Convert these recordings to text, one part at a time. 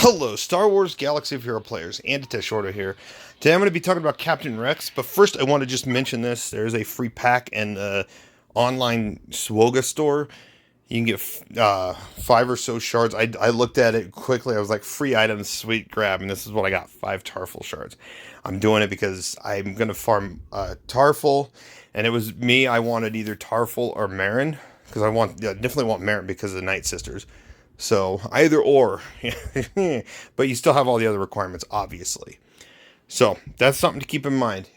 Hello, Star Wars Galaxy of Hero players. Andy Shorter here. Today I'm going to be talking about Captain Rex, but first I want to just mention this. There's a free pack in the online Swoga store. You can get 5 or so shards. I looked at it quickly. I was like, free items, sweet grab, and this is what I got, 5 Tarful shards. I'm doing it because I'm going to farm Tarful, and it was me. I wanted either Tarful or Marin, because I definitely want Marin because of the Night Sisters. So, either or. But you still have all the other requirements, obviously. So, that's something to keep in mind.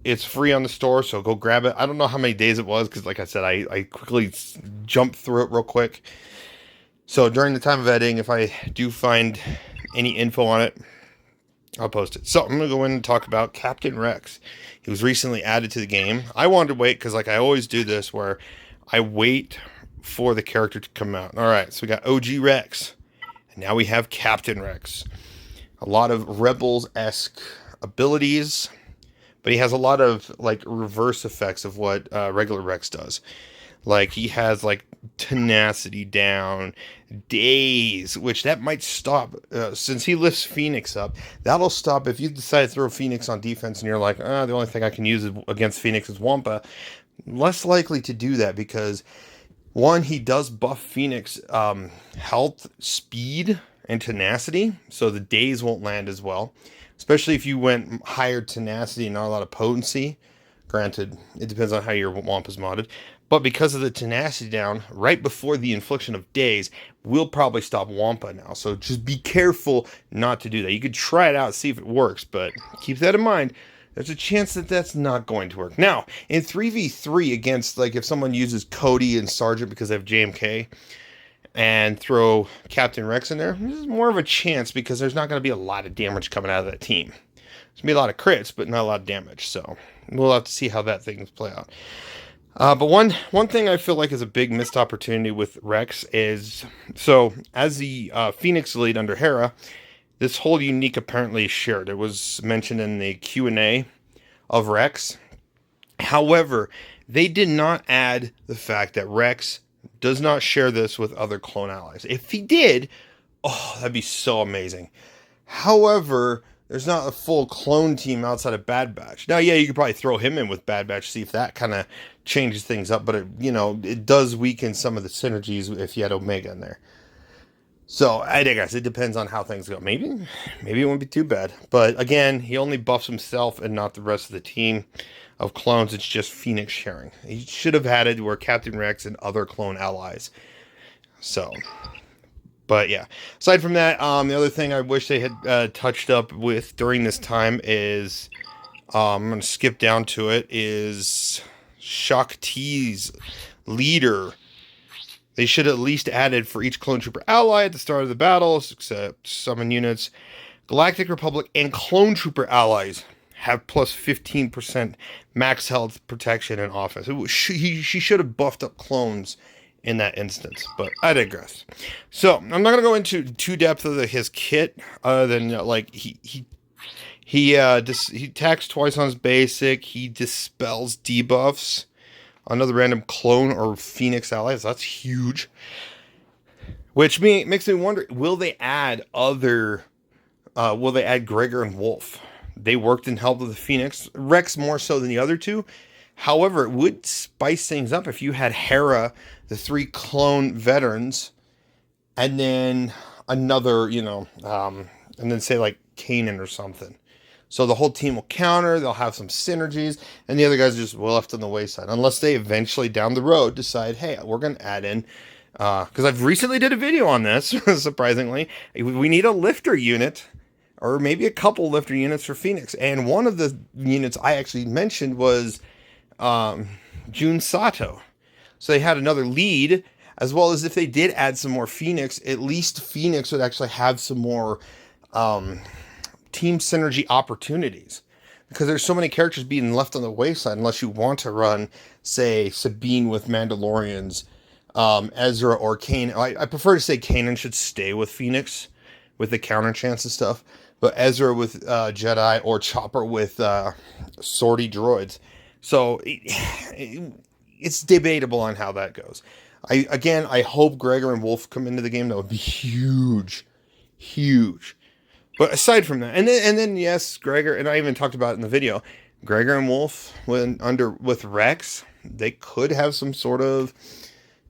It's free on the store, so go grab it. I don't know how many days it was, because like I said, I quickly jumped through it real quick. So, during the time of editing, if I do find any info on it, I'll post it. So, I'm going to go in and talk about Captain Rex. He was recently added to the game. I wanted to wait, because like I always do this, where I wait for the character to come out. Alright, so we got OG Rex. And now we have Captain Rex. A lot of Rebels-esque abilities, but he has a lot of like reverse effects of what regular Rex does. Like he has like tenacity down, daze, which that might stop since he lifts Pheonix up. That'll stop if you decide to throw Pheonix on defense and you're like, the only thing I can use against Pheonix is Wampa. Less likely to do that because one, he does buff Pheonix health, speed, and tenacity, so the days won't land as well. Especially if you went higher tenacity and not a lot of potency. Granted, it depends on how your Wampa's modded. But because of the tenacity down, right before the infliction of days, will probably stop Wampa now. So just be careful not to do that. You could try it out, see if it works, but keep that in mind. There's a chance that that's not going to work. Now, in 3v3 against, like, if someone uses Cody and Sergeant because they have JMK and throw Captain Rex in there, this is more of a chance because there's not going to be a lot of damage coming out of that team. There's going to be a lot of crits, but not a lot of damage. So we'll have to see how that thing play out. But one thing I feel like is a big missed opportunity with Rex is, so as the Pheonix lead under Herra, this whole unique apparently is shared. It was mentioned in the Q&A of Rex. However, they did not add the fact that Rex does not share this with other clone allies. If he did, that'd be so amazing. However, there's not a full clone team outside of Bad Batch. Now, yeah, you could probably throw him in with Bad Batch, see if that kind of changes things up. But, it does weaken some of the synergies if you had Omega in there. So, I guess it depends on how things go. Maybe it won't be too bad. But, again, he only buffs himself and not the rest of the team of clones. It's just Pheonix sharing. He should have had it where Captain Rex and other clone allies. So, but yeah. Aside from that, the other thing I wish they had touched up with during this time is, I'm going to skip down to it, is Shaak Ti's leader. They should at least added for each clone trooper ally at the start of the battle, except summon units. Galactic Republic and clone trooper allies have plus 15% max health, protection, and offense. She should have buffed up clones in that instance, but I digress. So I'm not going to go into too depth of his kit, other than like he attacks twice on his basic. He dispels debuffs. Another random clone or Pheonix allies. That's huge. Which makes me wonder, will they add Gregor and Wolf? They worked and helped with the Pheonix. Rex more so than the other two. However, it would spice things up if you had Herra, the 3 clone veterans, and then another, and then say like Kanan or something. So the whole team will counter, they'll have some synergies, and the other guys are just left on the wayside. Unless they eventually, down the road, decide, hey, we're going to add in, because I've recently did a video on this, surprisingly. We need a lifter unit, or maybe a couple lifter units for Pheonix. And one of the units I actually mentioned was Jun Sato. So they had another lead, as well as if they did add some more Pheonix, at least Pheonix would actually have some more team synergy opportunities, because there's so many characters being left on the wayside unless you want to run, say, Sabine with Mandalorians, Ezra or Kanan. I prefer to say Kanan should stay with Pheonix with the counter chance and stuff, but Ezra with Jedi or Chopper with sortie droids. So it's debatable on how that goes. I hope Gregor and Wolf come into the game. That would be huge. Huge. But aside from that, and then yes, Gregor, and I even talked about it in the video, Gregor and Wolf with Rex, they could have some sort of,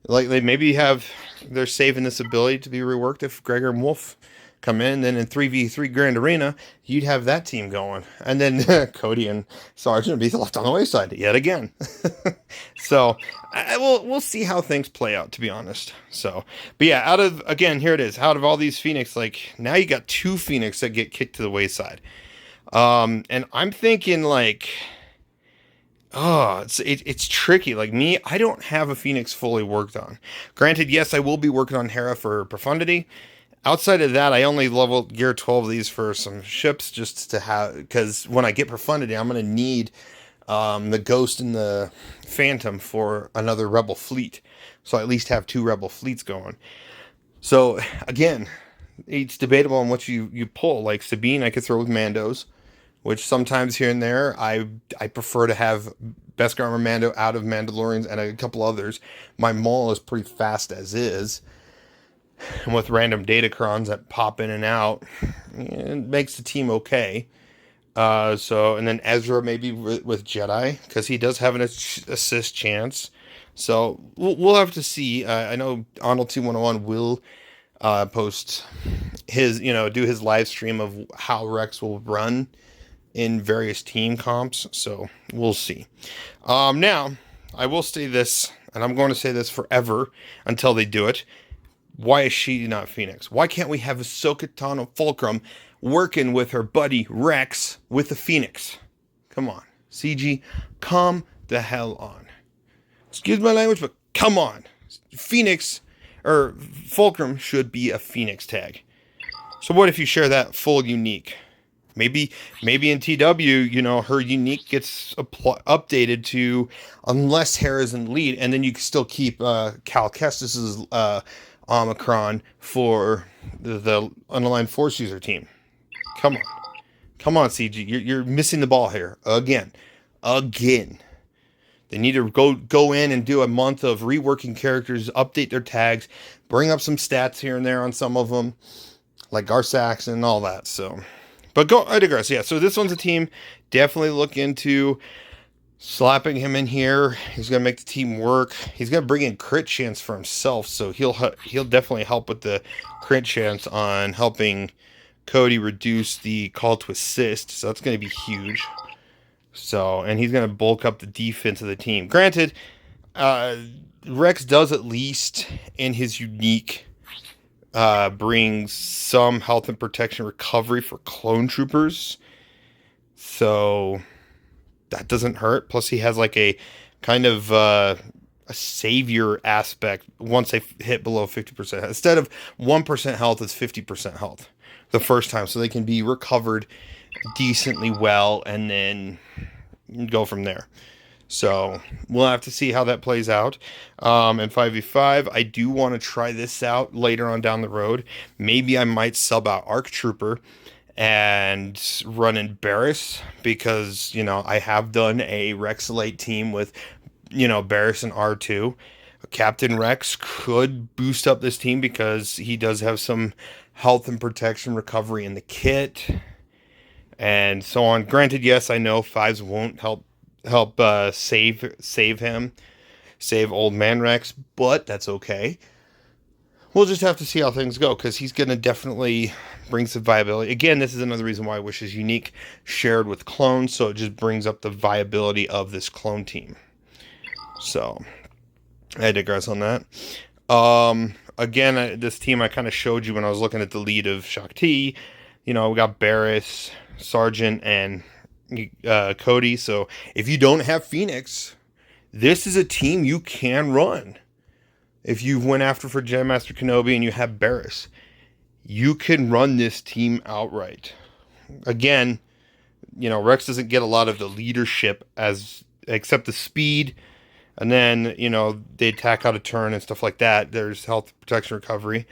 like, they maybe have, they're saving this ability to be reworked if Gregor and Wolf come in. Then in 3v3 Grand Arena, you'd have that team going. And then Cody and Sergeant would be left on the wayside yet again. So we'll see how things play out, to be honest. So, but yeah, here it is. Out of all these Pheonix, like, now you got 2 Pheonix that get kicked to the wayside. And I'm thinking, like, oh, it's tricky. Like me, I don't have a Pheonix fully worked on. Granted, yes, I will be working on Herra for Profundity. Outside of that, I only leveled gear 12 of these for some ships just to have, because when I get Profundity, I'm going to need the Ghost and the Phantom for another Rebel fleet. So I at least have 2 Rebel fleets going. So again, it's debatable on what you pull. Like Sabine, I could throw with Mandos, which sometimes here and there, I prefer to have Beskar Armor Mando out of Mandalorians and a couple others. My Maul is pretty fast as is. And with random datacrons that pop in and out, it makes the team okay. And then Ezra maybe with Jedi, because he does have an assist chance. So we'll have to see. I know Arnold 2101 will post his, do his live stream of how Rex will run in various team comps. So we'll see. Now, I will say this, and I'm going to say this forever until they do it. Why is she not Pheonix? Why can't we have Ahsoka Tano Fulcrum working with her buddy Rex with the Pheonix? Come on. CG, come the hell on. Excuse my language, but come on. Pheonix, or Fulcrum should be a Pheonix tag. So what if you share that full unique? Maybe in TW, her unique gets updated to, unless Hera's in the lead, and then you can still keep Cal Kestis's Omicron for the unaligned Force user team. Come on, CG, you're missing the ball here again. They need to go in and do a month of reworking characters, update their tags, bring up some stats here and there on some of them, like Garsax and all that. So, but I digress. Yeah, so this one's a team. Definitely look into slapping him in here. He's gonna make the team work. He's gonna bring in crit chance for himself, so he'll definitely help with the crit chance on helping Cody reduce the call to assist. So that's gonna be huge. So, and he's gonna bulk up the defense of the team. Granted, Rex does, at least in his unique, brings some health and protection recovery for clone troopers. So that doesn't hurt. Plus, he has like a kind of a savior aspect once they hit below 50%. Instead of 1% health, it's 50% health the first time. So they can be recovered decently well and then go from there. So we'll have to see how that plays out. In 5v5, I do want to try this out later on down the road. Maybe I might sub out Arc Trooper and run in Barris, because I have done a Rexalate team with Barris and R2. Captain Rex could boost up this team because he does have some health and protection recovery in the kit and so on. Granted, yes, I know 5s won't help save him, save old man Rex, but that's okay. We'll just have to see how things go, because he's going to definitely bring some viability. Again, this is another reason why I wish is unique shared with clones, so it just brings up the viability of this clone team. So, I digress on that. Again, this team I kind of showed you when I was looking at the lead of Shakti. We got Barris, Sergeant, and Cody. So, if you don't have Pheonix, this is a team you can run. If you went after for Jedi Master Kenobi and you have Barris, you can run this team outright. Again, Rex doesn't get a lot of the leadership except the speed, and then, they attack out of turn and stuff like that. There's health protection recovery.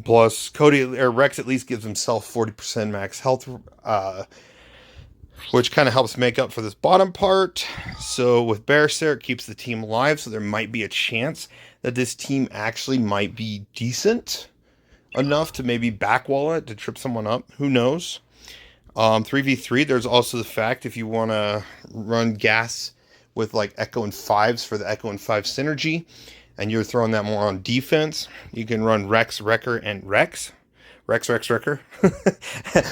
Plus, Rex at least gives himself 40% max health, which kind of helps make up for this bottom part. So with Barris there, it keeps the team alive, so there might be a chance that this team actually might be decent. enough to maybe backwall it to trip someone up. Who knows? 3v3, there's also the fact if you want to run gas with like Echo and 5s for the Echo and 5 synergy, and you're throwing that more on defense, you can run Rex, Wrecker, and Rex. Rex, Wrecker.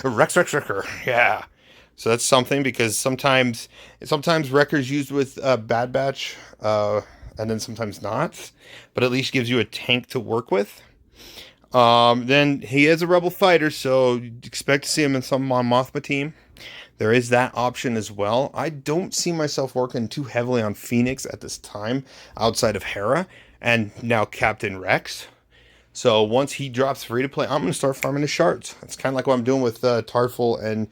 Rex, Wrecker. Yeah. So that's something, because sometimes Wrecker's used with Bad Batch, and then sometimes not. But at least gives you a tank to work with. Then he is a Rebel fighter, so expect to see him in some Mon Mothma team. There is that option as well. I don't see myself working too heavily on Pheonix at this time, outside of Herra, and now Captain Rex. So once he drops free to play, I'm going to start farming his shards. That's kind of like what I'm doing with Tarful and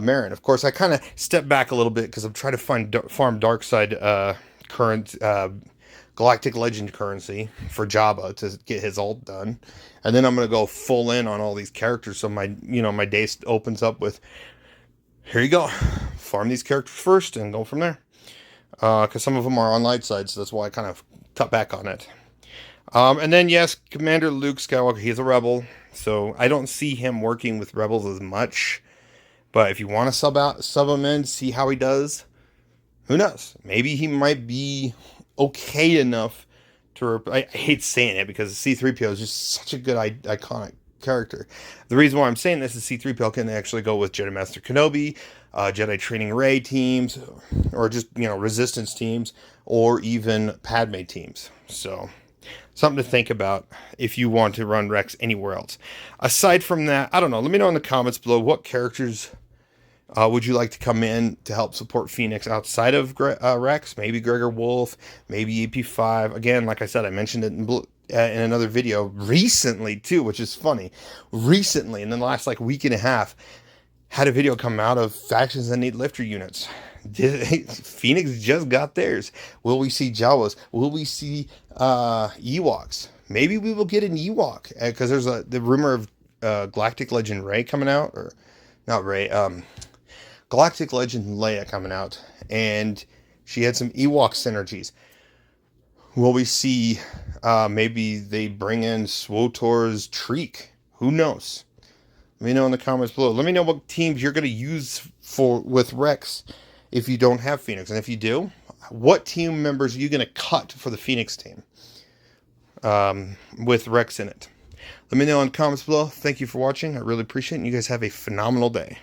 Marin. Of course, I kind of step back a little bit because I'm trying to farm Darkside current Galactic Legend currency for Jabba to get his ult done. And then I'm going to go full in on all these characters. So my day opens up with, here you go, farm these characters first and go from there. Because some of them are on light side, so that's why I kind of cut back on it. And then, yes, Commander Luke Skywalker, he's a rebel, so I don't see him working with rebels as much. But if you want to sub him in, see how he does, who knows? Maybe he might be okay enough to... I hate saying it because C-3PO is just such a good, iconic character. The reason why I'm saying this is C-3PO can actually go with Jedi Master Kenobi, Jedi Training Rey teams, or just, Resistance teams, or even Padme teams. So... something to think about if you want to run Rex anywhere else. Aside from that, I don't know. Let me know in the comments below what characters would you like to come in to help support Pheonix outside of Rex. Maybe Gregor Wolf, maybe EP5. Again, like I said, I mentioned it in another video recently too, which is funny. Recently, in the last week and a half, had a video come out of factions that need lifter units. Pheonix just got theirs. Will we see Jawas? Will we see Ewoks? Maybe we will get an Ewok, because there's the rumor of Galactic Legend Rey coming out, or not Rey, Galactic Legend Leia coming out, and she had some Ewok synergies. Will we see maybe they bring in SWTOR's Treek? Who knows? Let me know in the comments below. Let me know what teams you're going to use with Rex if you don't have Pheonix. And if you do, what team members are you going to cut for the Pheonix team with Rex in it? Let me know in the comments below. Thank you for watching. I really appreciate it. And you guys have a phenomenal day.